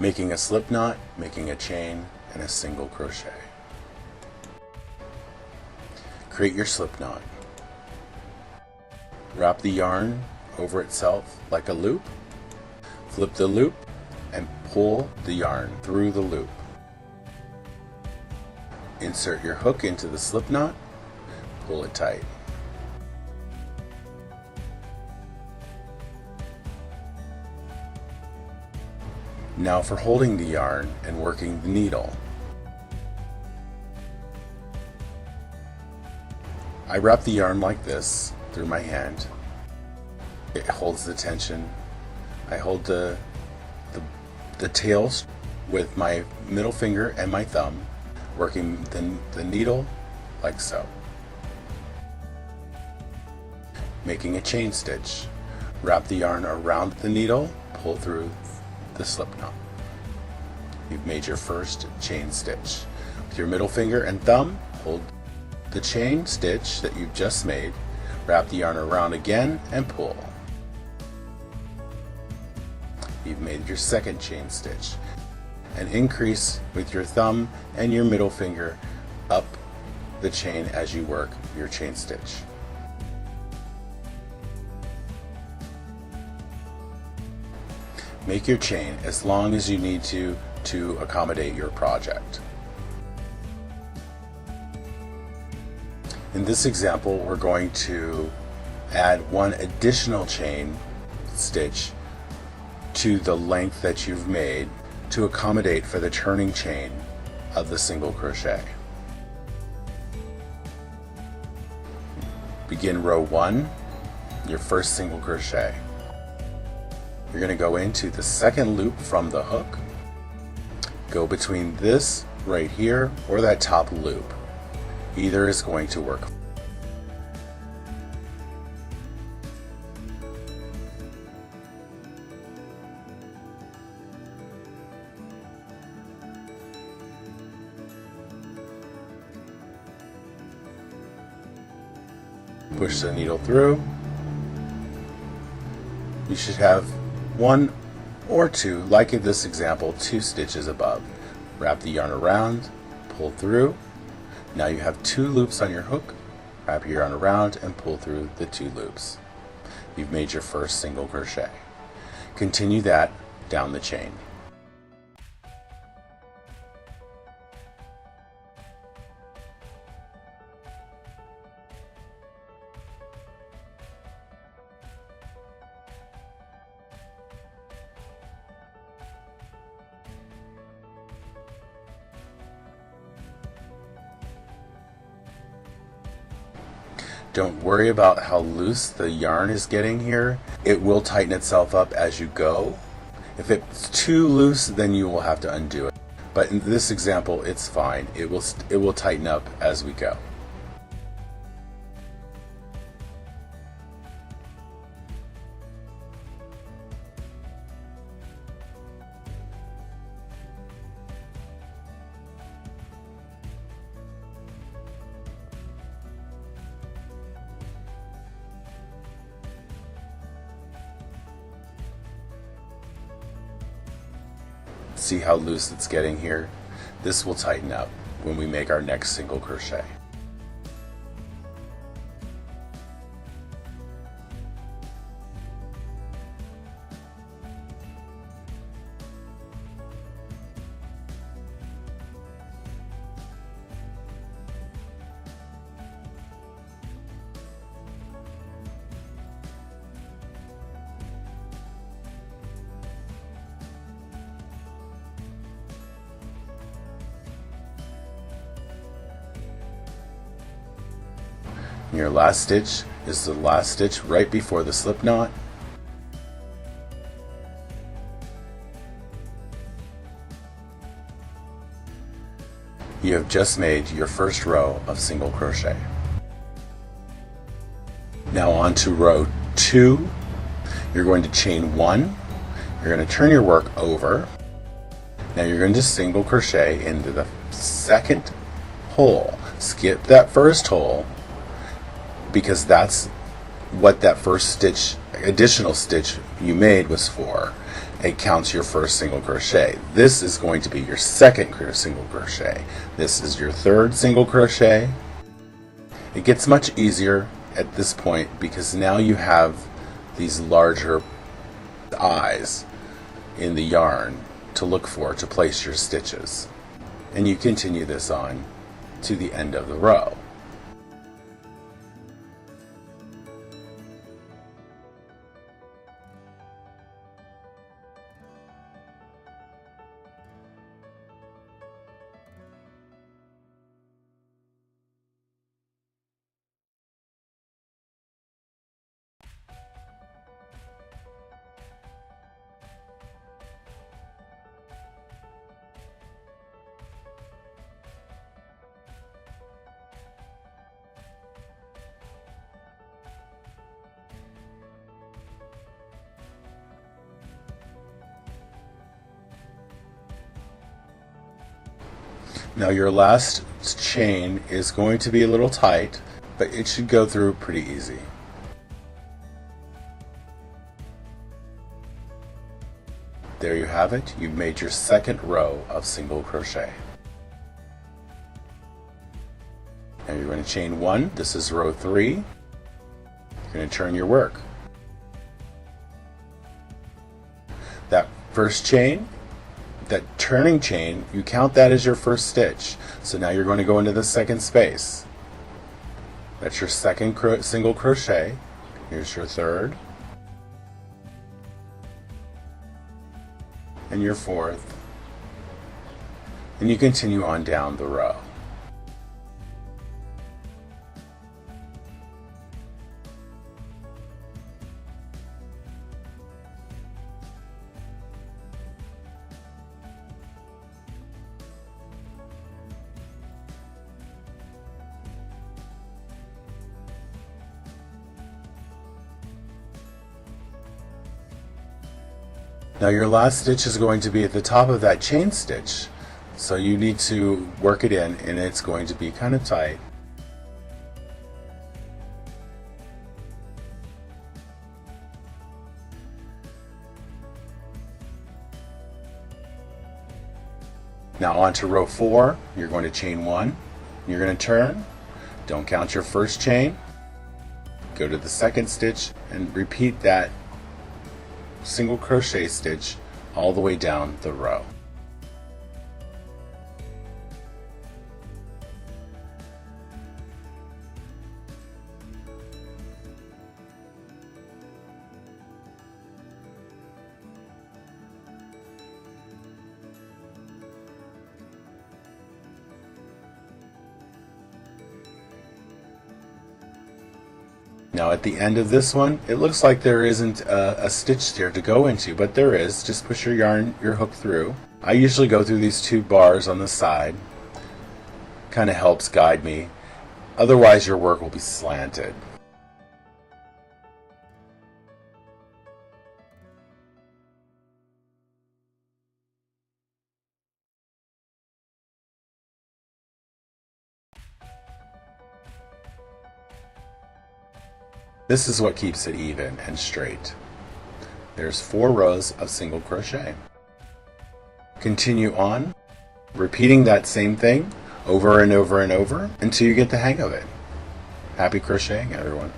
making a slip knot, making a chain, and a single crochet. Create your slip knot. Wrap the yarn over itself like a loop. Flip the loop and pull the yarn through the loop. Insert your hook into the slip knot, pull it tight. Now for holding the yarn and working the needle. I wrap the yarn like this through my hand. It holds the tension. I hold the tails with my middle finger and my thumb, working the needle like so. Making a chain stitch. Wrap the yarn around the needle, pull through the slip knot. You've made your first chain stitch. With your middle finger and thumb, hold the chain stitch that you've just made, wrap the yarn around again and pull. You've made your second chain stitch, and increase with your thumb and your middle finger up the chain as you work your chain stitch. Make your chain as long as you need to accommodate your project. In this example, we're going to add one additional chain stitch to the length that you've made to accommodate for the turning chain of the single crochet. Begin row 1, your first single crochet. You're going to go into the second loop from the hook, go between this right here or that top loop. Either is going to work. Push the needle through. You should have one or two, like in this example, 2 stitches above. Wrap the yarn around, pull through. Now you have 2 loops on your hook. Wrap your yarn around and pull through the 2 loops. You've made your first single crochet. Continue that down the chain. Don't worry about how loose the yarn is getting here. It will tighten itself up as you go. If it's too loose, then you will have to undo it. But in this example, it's fine. It will tighten up as we go. See how loose it's getting here? This will tighten up when we make our next single crochet. Your last stitch is the last stitch right before the slip knot. You have just made your first row of single crochet. Now on to row 2. You're going to chain 1. You're going to turn your work over. Now you're going to single crochet into the second hole. Skip that first hole, because that's what that first stitch, additional stitch, you made was 4. It counts your first single crochet. This is going to be your second single crochet. This is your third single crochet. It gets much easier at this point because now you have these larger eyes in the yarn to look for to place your stitches. And you continue this on to the end of the row. Now your last chain is going to be a little tight, but it should go through pretty easy. There you have it. You've made your second row of single crochet. Now you're going to chain 1. This is row 3. You're going to turn your work. That first chain, that turning chain, you count that as your first stitch. So now you're going to go into the second space. That's your second single crochet. Here's your third and your fourth, and you continue on down the row. Now your last stitch is going to be at the top of that chain stitch, so you need to work it in, and it's going to be kind of tight. Now on to row 4, you're going to chain 1, you're going to turn, don't count your first chain, go to the second stitch and repeat that single crochet stitch all the way down the row. Now at the end of this one, it looks like there isn't a stitch there to go into, but there is. Just push your hook through. I usually go through these 2 bars on the side. Kind of helps guide me. Otherwise your work will be slanted. This is what keeps it even and straight. There's 4 rows of single crochet. Continue on, repeating that same thing over and over and over until you get the hang of it. Happy crocheting, everyone.